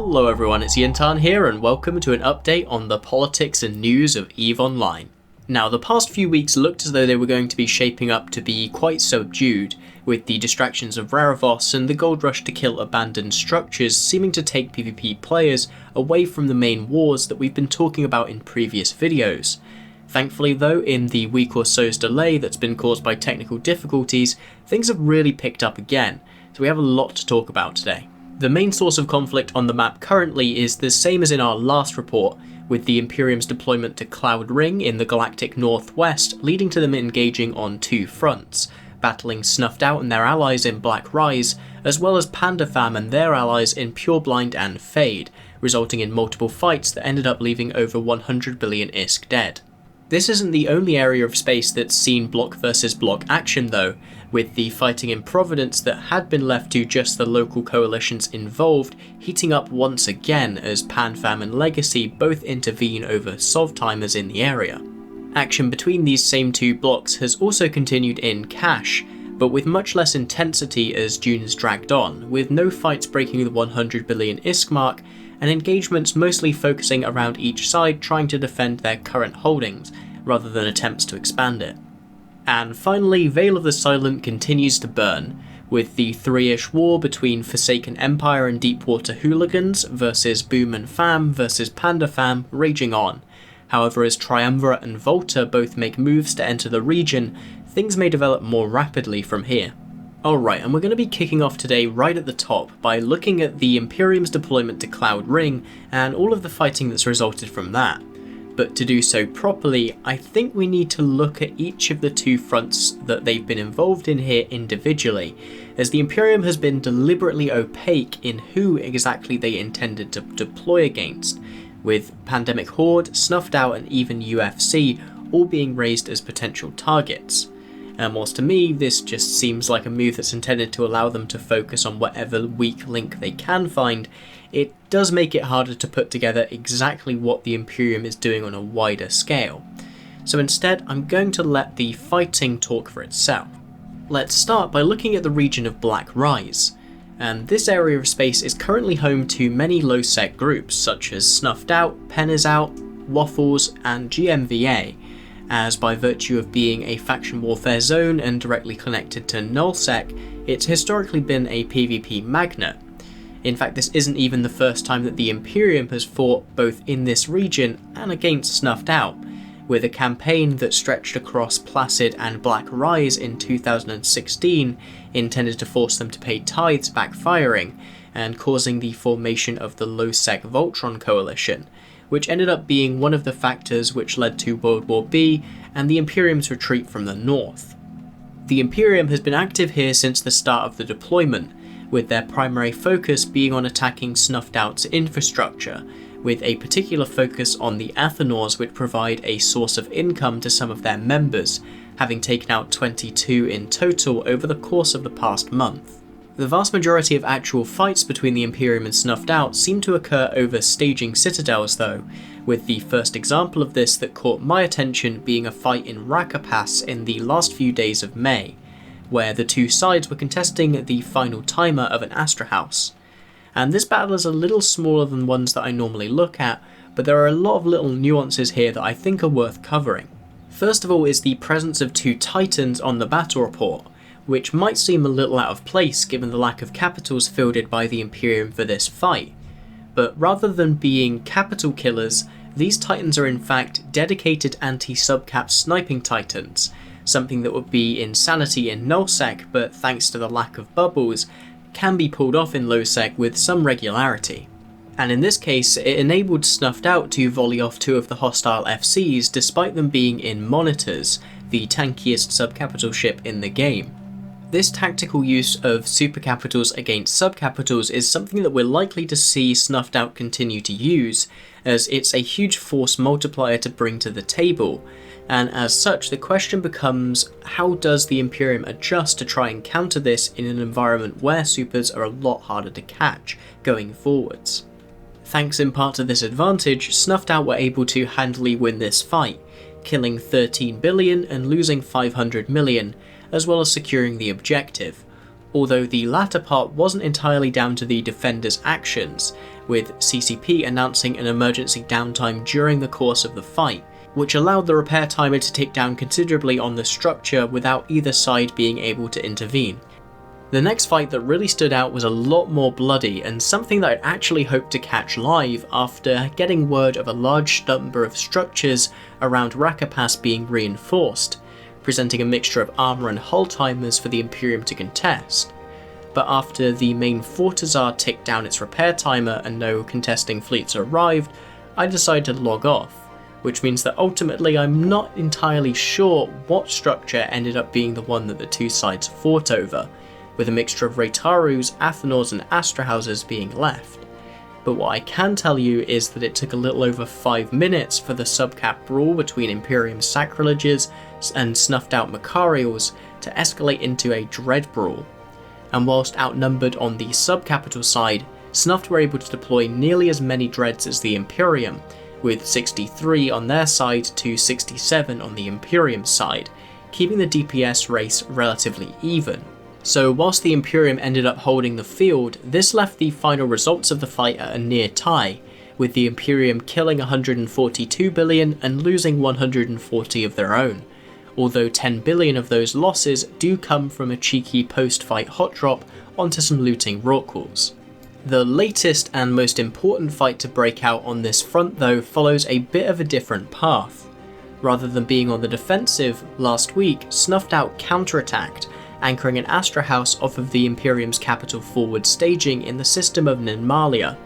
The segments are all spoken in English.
Hello everyone, it's Jin'taan here and welcome to an update on the politics and news of EVE Online. Now, the past few weeks looked as though they were going to be shaping up to be quite subdued, with the distractions of Rarivos and the gold rush to kill abandoned structures seeming to take PvP players away from the main wars that we've been talking about in previous videos. Thankfully though, in the week or so's delay that's been caused by technical difficulties, things have really picked up again, so we have a lot to talk about today. The main source of conflict on the map currently is the same as in our last report, with the Imperium's deployment to Cloud Ring in the galactic northwest leading to them engaging on two fronts, battling Snuffed Out and their allies in Black Rise, as well as PanFam and their allies in Pureblind and Fade, resulting in multiple fights that ended up leaving over 100 billion ISK dead. This isn't the only area of space that's seen block versus block action though, with the fighting in Providence that had been left to just the local coalitions involved heating up once again as PanFam and Legacy both intervene over sov timers in the area. Action between these same two blocks has also continued in Kesh, but with much less intensity as June's dragged on, with no fights breaking the 100 billion ISK mark, and engagements mostly focusing around each side trying to defend their current holdings, rather than attempts to expand it. And finally, Vale of the Silent continues to burn, with the three-ish war between Forsaken Empire and Deepwater Hooligans versus Boom and Fam versus PanFam raging on. However, as Triumvirate and Volta both make moves to enter the region, things may develop more rapidly from here. Alright, and we're going to be kicking off today right at the top by looking at the Imperium's deployment to Cloud Ring and all of the fighting that's resulted from that. But to do so properly, I think we need to look at each of the two fronts that they've been involved in here individually, as the Imperium has been deliberately opaque in who exactly they intended to deploy against, with Pandemic Horde, Snuffed Out and even UFC all being raised as potential targets. And whilst to me this just seems like a move that's intended to allow them to focus on whatever weak link they can find, it does make it harder to put together exactly what the Imperium is doing on a wider scale. So instead, I'm going to let the fighting talk for itself. Let's start by looking at the region of Black Rise, and this area of space is currently home to many low-sec groups such as Snuffed Out, Pen is Out, Waffles and GMVA, as by virtue of being a faction warfare zone and directly connected to nullsec, it's historically been a PvP magnet. In fact, this isn't even the first time that the Imperium has fought both in this region and against Snuffed Out, with a campaign that stretched across Placid and Black Rise in 2016 intended to force them to pay tithes backfiring and causing the formation of the low-sec Voltron coalition, which ended up being one of the factors which led to World War B and the Imperium's retreat from the north. The Imperium has been active here since the start of the deployment, with their primary focus being on attacking Snuffed Out's infrastructure, with a particular focus on the Athenors which provide a source of income to some of their members, having taken out 22 in total over the course of the past month. The vast majority of actual fights between the Imperium and Snuffed Out seem to occur over staging citadels though, with the first example of this that caught my attention being a fight in Raqqa Pass in the last few days of May, where the two sides were contesting the final timer of an Astra House. And this battle is a little smaller than ones that I normally look at, but there are a lot of little nuances here that I think are worth covering. First of all is the presence of two Titans on the battle report, which might seem a little out of place given the lack of capitals fielded by the Imperium for this fight. But rather than being capital killers, these Titans are in fact dedicated anti-subcap sniping Titans, something that would be insanity in nullsec, but thanks to the lack of bubbles, can be pulled off in lowsec with some regularity. And in this case, it enabled Snuffed Out to volley off two of the hostile FCs despite them being in Monitors, the tankiest subcapital ship in the game. This tactical use of supercapitals against subcapitals is something that we're likely to see Snuffed Out continue to use, as it's a huge force multiplier to bring to the table, and as such the question becomes, how does the Imperium adjust to try and counter this in an environment where supers are a lot harder to catch going forwards? Thanks in part to this advantage, Snuffed Out were able to handily win this fight, killing 13 billion and losing 500 million, as well as securing the objective, although the latter part wasn't entirely down to the defenders' actions, with CCP announcing an emergency downtime during the course of the fight, which allowed the repair timer to tick down considerably on the structure without either side being able to intervene. The next fight that really stood out was a lot more bloody, and something that I'd actually hoped to catch live after getting word of a large number of structures around Rakapass being reinforced, presenting a mixture of armour and hull timers for the Imperium to contest. But after the main Fortizar ticked down its repair timer and no contesting fleets arrived, I decided to log off, which means that ultimately I'm not entirely sure what structure ended up being the one that the two sides fought over, with a mixture of Raytarus, Athenors and Astra houses being left. But what I can tell you is that it took a little over 5 minutes for the subcap brawl between Imperium sacrileges and Snuffed Out Macarials to escalate into a dread brawl. And whilst outnumbered on the subcapital side, Snuffed were able to deploy nearly as many dreads as the Imperium, with 63 on their side to 67 on the Imperium side, keeping the DPS race relatively even. So whilst the Imperium ended up holding the field, this left the final results of the fight at a near tie, with the Imperium killing 142 billion and losing 140 of their own, although 10 billion of those losses do come from a cheeky post-fight hot drop onto some looting Rorquals. The latest and most important fight to break out on this front though follows a bit of a different path. Rather than being on the defensive, last week Snuffed Out counterattacked, anchoring an Astra house off of the Imperium's capital forward staging in the system of Ninmalia.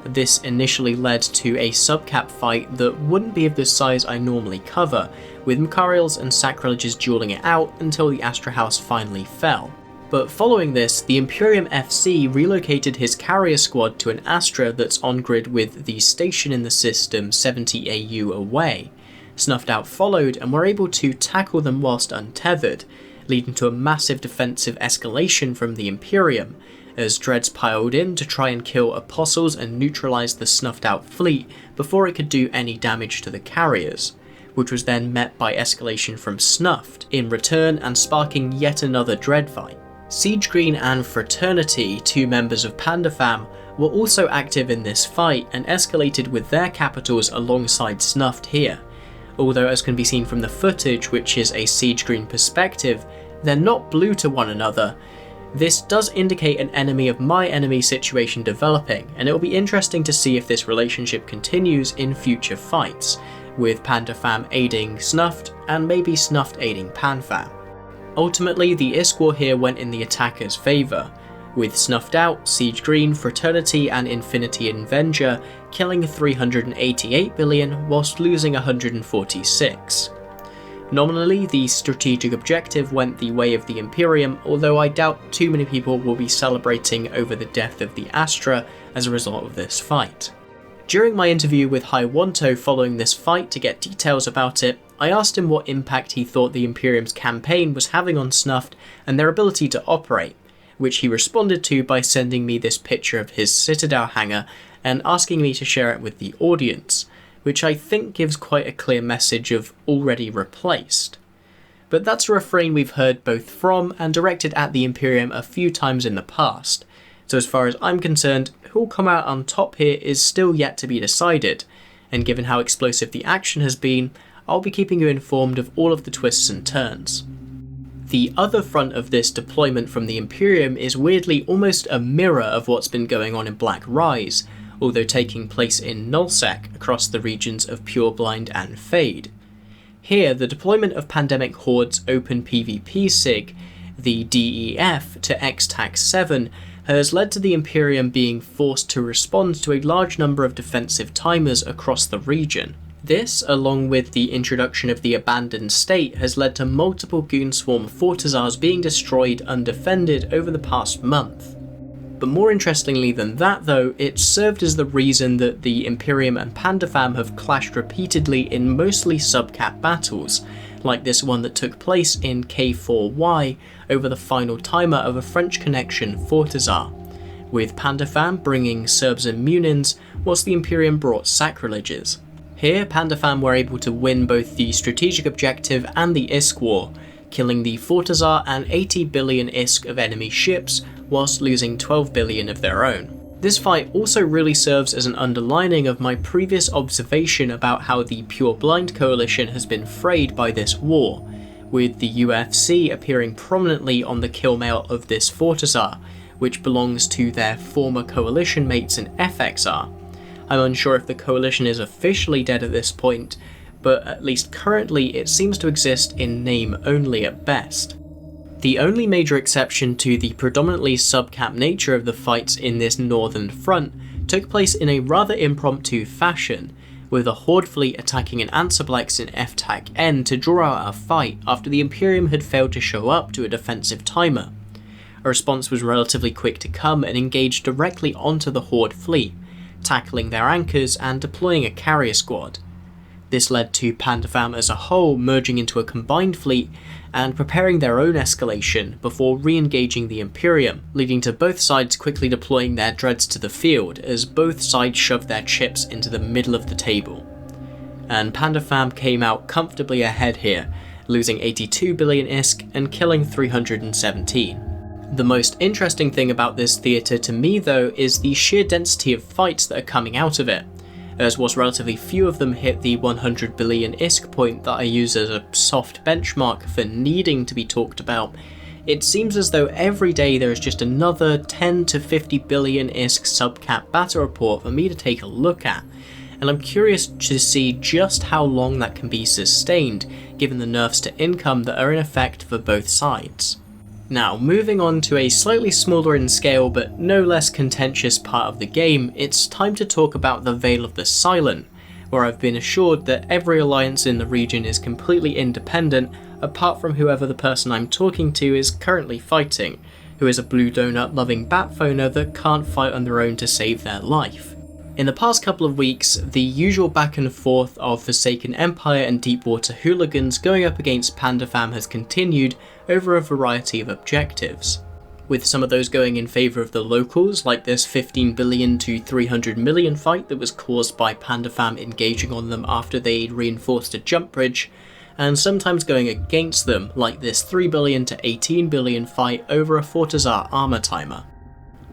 This initially led to a subcap fight that wouldn't be of the size I normally cover, with Macarials and Sacrileges dueling it out until the Astra house finally fell. But following this, the Imperium FC relocated his carrier squad to an Astra that's on grid with the station in the system 70 AU away. Snuffed Out followed and were able to tackle them whilst untethered, leading to a massive defensive escalation from the Imperium, as dreads piled in to try and kill apostles and neutralise the Snuffed Out fleet before it could do any damage to the carriers, which was then met by escalation from Snuffed in return and sparking yet another dread fight. Siege Green and Fraternity, two members of PanFam, were also active in this fight and escalated with their capitals alongside Snuffed here, although as can be seen from the footage, which is a Siege Green perspective, they're not blue to one another. This does indicate an enemy of my enemy situation developing, and it will be interesting to see if this relationship continues in future fights, with PanFam aiding Snuffed and maybe Snuffed aiding PanFam. Ultimately, the ISK war here went in the attacker's favour, with Snuffed Out, Siege Green, Fraternity and Infinity Avenger killing 388 billion whilst losing 146. Nominally, the strategic objective went the way of the Imperium, although I doubt too many people will be celebrating over the death of the Astra as a result of this fight. During my interview with Haiwanto following this fight to get details about it, I asked him what impact he thought the Imperium's campaign was having on Snuffed and their ability to operate, which he responded to by sending me this picture of his Citadel hangar and asking me to share it with the audience, which I think gives quite a clear message of already replaced. But that's a refrain we've heard both from and directed at the Imperium a few times in the past, so as far as I'm concerned, who'll come out on top here is still yet to be decided, and given how explosive the action has been, I'll be keeping you informed of all of the twists and turns. The other front of this deployment from the Imperium is weirdly almost a mirror of what's been going on in Black Rise, although taking place in Nullsec across the regions of Pureblind and Fade. Here, the deployment of Pandemic Horde's Open PvP SIG, the DEF, to X-Tac 7 has led to the Imperium being forced to respond to a large number of defensive timers across the region. This, along with the introduction of the Abandoned State, has led to multiple Goonswarm Fortizars being destroyed undefended over the past month. But more interestingly than that though, it served as the reason that the Imperium and PanFam have clashed repeatedly in mostly subcap battles, like this one that took place in K4Y over the final timer of a French Connection Fortizar, with PanFam bringing Serbs and Munins, whilst the Imperium brought Sacrileges. Here, PanFam were able to win both the strategic objective and the ISK war, killing the Fortizar and 80 billion ISK of enemy ships, whilst losing 12 billion of their own. This fight also really serves as an underlining of my previous observation about how the Pure Blind Coalition has been frayed by this war, with the UFC appearing prominently on the kill mail of this Fortizar, which belongs to their former coalition mates in FXR. I'm unsure if the coalition is officially dead at this point, but at least currently it seems to exist in name only at best. The only major exception to the predominantly sub-cap nature of the fights in this northern front took place in a rather impromptu fashion, with a Horde fleet attacking an Ansablex in FTAC N to draw out a fight after the Imperium had failed to show up to a defensive timer. A response was relatively quick to come and engaged directly onto the Horde fleet, tackling their anchors and deploying a carrier squad. This led to PanFam as a whole merging into a combined fleet and preparing their own escalation before re-engaging the Imperium, leading to both sides quickly deploying their dreads to the field as both sides shoved their chips into the middle of the table. And PanFam came out comfortably ahead here, losing 82 billion ISK and killing 317. The most interesting thing about this theatre to me though is the sheer density of fights that are coming out of it, as whilst relatively few of them hit the 100 billion ISK point that I use as a soft benchmark for needing to be talked about, it seems as though every day there is just another 10 to 50 billion ISK subcap battle report for me to take a look at, and I'm curious to see just how long that can be sustained given the nerfs to income that are in effect for both sides. Now, moving on to a slightly smaller in scale but no less contentious part of the game, it's time to talk about the Vale of the Silent, where I've been assured that every alliance in the region is completely independent apart from whoever the person I'm talking to is currently fighting, who is a blue donut loving batphoner that can't fight on their own to save their life. In the past couple of weeks, the usual back and forth of Forsaken Empire and Deepwater hooligans going up against PanFam has continued over a variety of objectives, with some of those going in favour of the locals, like this 15 billion to 300 million fight that was caused by PanFam engaging on them after they'd reinforced a jump bridge, and sometimes going against them, like this 3 billion to 18 billion fight over a Fortizar armour timer.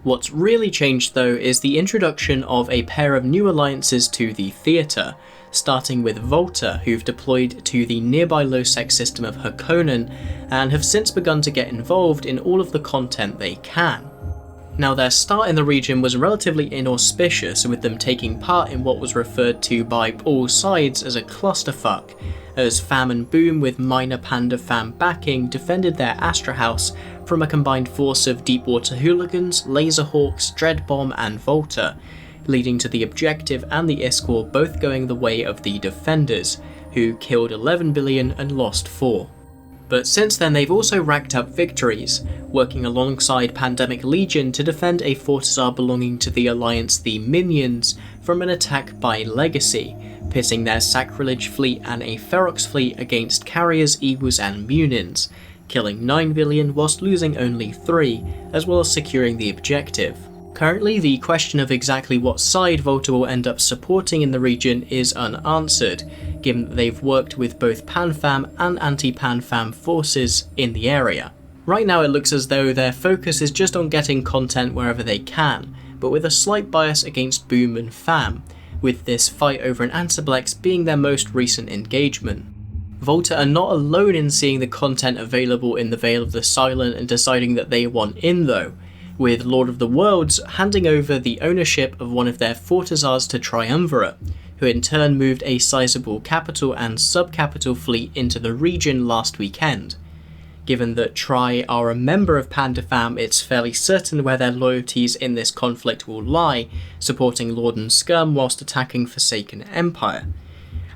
What's really changed though is the introduction of a pair of new alliances to the theatre, starting with Volta, who've deployed to the nearby low-sec system of Harkonnen and have since begun to get involved in all of the content they can. Now, their start in the region was relatively inauspicious, with them taking part in what was referred to by all sides as a clusterfuck, as Fam and Boom with minor PanFam backing defended their Astra House from a combined force of Deepwater hooligans, Laserhawks, Dreadbomb and Volta, leading to the objective and the ISK war both going the way of the defenders, who killed 11 billion and lost 4. But since then they've also racked up victories, working alongside Pandemic Legion to defend a Fortizar belonging to the Alliance the Minions from an attack by Legacy, pitting their Sacrilege fleet and a Ferox fleet against carriers, Eagles and Munins, killing 9 billion whilst losing only 3, as well as securing the objective. Currently, the question of exactly what side Volta will end up supporting in the region is unanswered, given that they've worked with both PanFam and anti-PanFam forces in the area. Right now it looks as though their focus is just on getting content wherever they can, but with a slight bias against Boom and Fam, with this fight over an Ansablex being their most recent engagement. Volta are not alone in seeing the content available in the Vale of the Silent and deciding that they want in though, with Lord of the Worlds handing over the ownership of one of their Fortizars to Triumvirate, who in turn moved a sizable capital and sub-capital fleet into the region last weekend. Given that Tri are a member of PanFam, it's fairly certain where their loyalties in this conflict will lie, supporting Lord and Scum whilst attacking Forsaken Empire.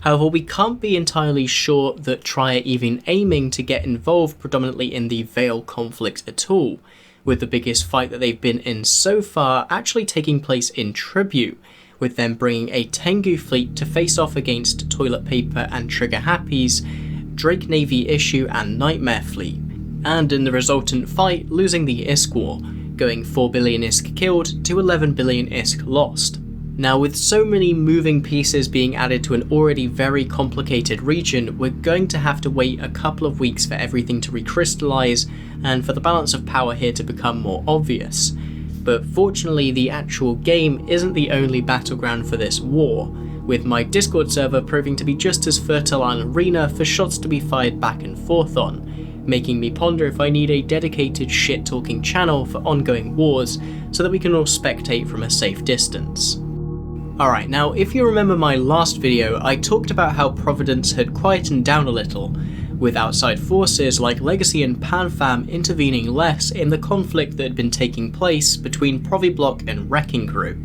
However, we can't be entirely sure that Tri are even aiming to get involved predominantly in the Vale conflict at all, with the biggest fight that they've been in so far actually taking place in Tribute, with them bringing a Tengu fleet to face off against Toilet Paper and Trigger Happy's Drake Navy Issue and Nightmare fleet, and in the resultant fight losing the ISK war, going 4 billion ISK killed to 11 billion ISK lost. Now, with so many moving pieces being added to an already very complicated region, we're going to have to wait a couple of weeks for everything to recrystallize and for the balance of power here to become more obvious. But fortunately, the actual game isn't the only battleground for this war, with my Discord server proving to be just as fertile an arena for shots to be fired back and forth on, making me ponder if I need a dedicated shit-talking channel for ongoing wars so that we can all spectate from a safe distance. Alright, now if you remember my last video, I talked about how Providence had quietened down a little, with outside forces like Legacy and PanFam intervening less in the conflict that had been taking place between Proviblock and Wrecking Crew.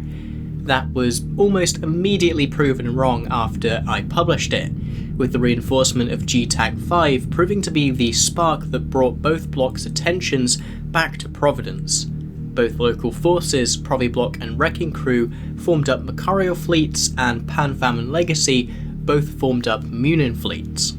That was almost immediately proven wrong after I published it, with the reinforcement of GTAC 5 proving to be the spark that brought both blocks' attentions back to Providence. Both local forces, Proviblock and Wrecking Crew, formed up Macario fleets, and PanFam and Legacy both formed up Munin fleets.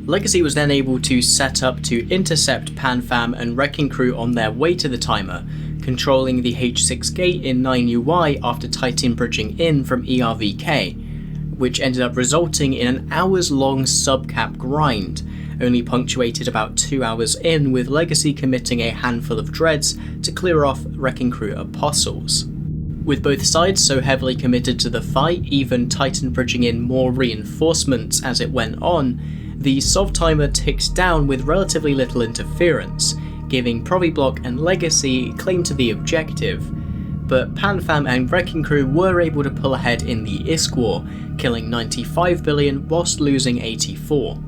Legacy was then able to set up to intercept PanFam and Wrecking Crew on their way to the timer, controlling the H6 gate in 9UI after Titan bridging in from ERVK, which ended up resulting in an hours-long subcap grind, only punctuated about 2 hours in, with Legacy committing a handful of dreads to clear off Wrecking Crew apostles. With both sides so heavily committed to the fight, even Titan bridging in more reinforcements as it went on, the Sov timer ticked down with relatively little interference, giving Proviblock and Legacy claim to the objective, but PanFam and Wrecking Crew were able to pull ahead in the ISK war, killing 95 billion whilst losing 84.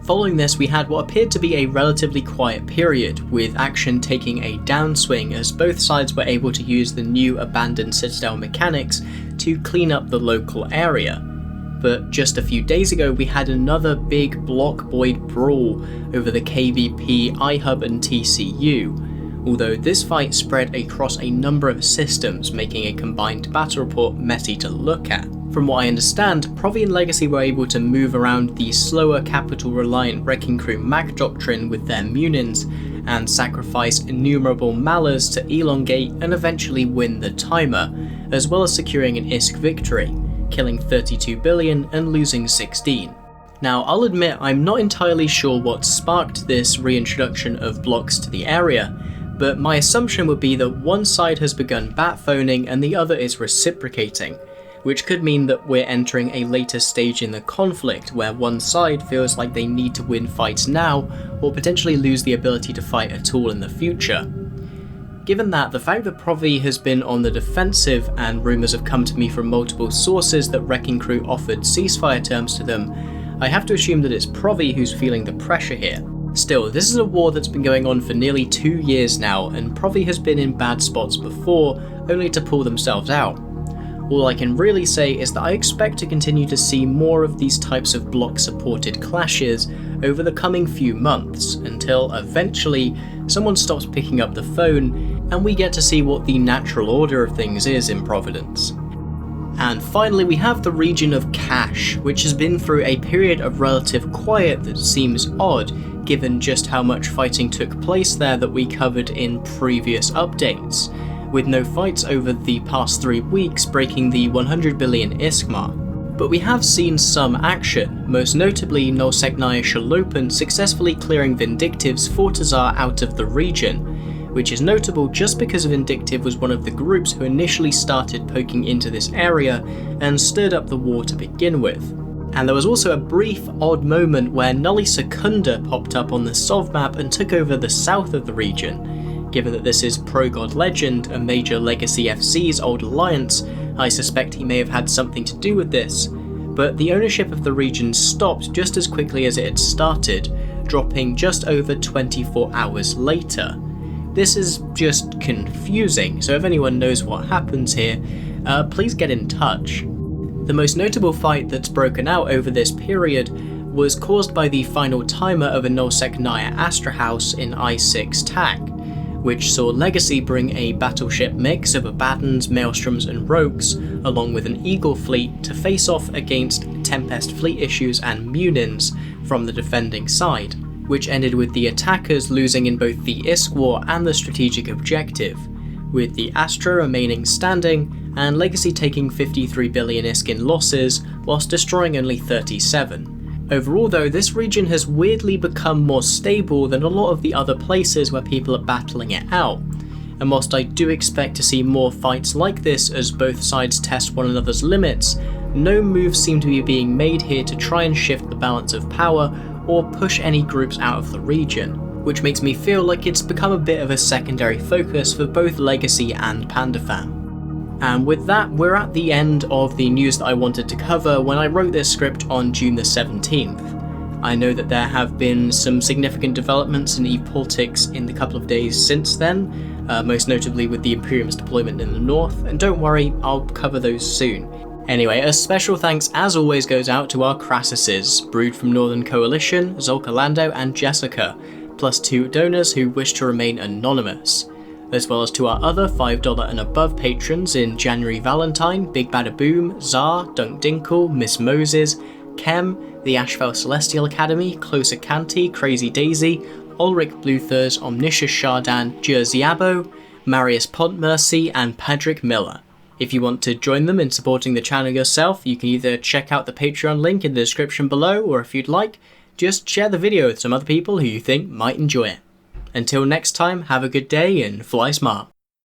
Following this, we had what appeared to be a relatively quiet period, with action taking a downswing as both sides were able to use the new abandoned Citadel mechanics to clean up the local area. But just a few days ago, we had another big block void brawl over the KVP, iHub and TCU, although this fight spread across a number of systems, making a combined battle report messy to look at. From what I understand, Provi and Legacy were able to move around the slower capital-reliant Wrecking Crew Mac doctrine with their Munins, and sacrifice innumerable Mallas to elongate and eventually win the timer, as well as securing an ISK victory, killing 32 billion and losing 16. Now, I'll admit I'm not entirely sure what sparked this reintroduction of blocks to the area, but my assumption would be that one side has begun bat-phoning and the other is reciprocating, which could mean that we're entering a later stage in the conflict where one side feels like they need to win fights now or potentially lose the ability to fight at all in the future. Given that, the fact that Provi has been on the defensive and rumours have come to me from multiple sources that Wrecking Crew offered ceasefire terms to them, I have to assume that it's Provi who's feeling the pressure here. Still, this is a war that's been going on for nearly 2 years now, and Provi has been in bad spots before, only to pull themselves out. All I can really say is that I expect to continue to see more of these types of block-supported clashes over the coming few months, until eventually someone stops picking up the phone and we get to see what the natural order of things is in Providence. And finally, we have the region of Kesh, which has been through a period of relative quiet that seems odd given just how much fighting took place there that we covered in previous updates, with no fights over the past 3 weeks breaking the 100 billion ISK mark. But we have seen some action, most notably Nosek-Naya Shalopan successfully clearing Vindictive's Fortizar out of the region, which is notable just because Vindictive was one of the groups who initially started poking into this area and stirred up the war to begin with. And there was also a brief, odd moment where Nully Secunda popped up on the Sov map and took over the south of the region. Given that this is Pro-God Legend, a major Legacy FC's old alliance, I suspect he may have had something to do with this, but the ownership of the region stopped just as quickly as it had started, dropping just over 24 hours later. This is just confusing, so if anyone knows what happens here, please get in touch. The most notable fight that's broken out over this period was caused by the final timer of a Nosek-Naya Astra House in I6 TAC, which saw Legacy bring a battleship mix of Abaddons, Maelstroms and Rogues, along with an Eagle fleet to face off against Tempest fleet issues and Munins from the defending side, which ended with the attackers losing in both the ISK war and the strategic objective, with the Astra remaining standing and Legacy taking 53 billion ISK in losses, whilst destroying only 37. Overall though, this region has weirdly become more stable than a lot of the other places where people are battling it out. And whilst I do expect to see more fights like this as both sides test one another's limits, no moves seem to be being made here to try and shift the balance of power or push any groups out of the region, which makes me feel like it's become a bit of a secondary focus for both Legacy and PanFam. And with that, we're at the end of the news that I wanted to cover when I wrote this script on June the 17th. I know that there have been some significant developments in EVE politics in the couple of days since then, most notably with the Imperium's deployment in the north, and don't worry, I'll cover those soon. Anyway, a special thanks as always goes out to our Crassuses, Brood from Northern Coalition, Zolka Lando and Jessica, plus 2 donors who wish to remain anonymous, as well as to our other $5 and above patrons in January Valentine, Big Bada Boom, Czar, Dunk Dinkle, Miss Moses, Kem, the Ashfell Celestial Academy, Closer Canty, Crazy Daisy, Ulrich Bluthers, Omniscious Shardan, Jerziabo, Marius Pontmercy and Patrick Miller. If you want to join them in supporting the channel yourself, you can either check out the Patreon link in the description below, or if you'd like, just share the video with some other people who you think might enjoy it. Until next time, have a good day and fly smart.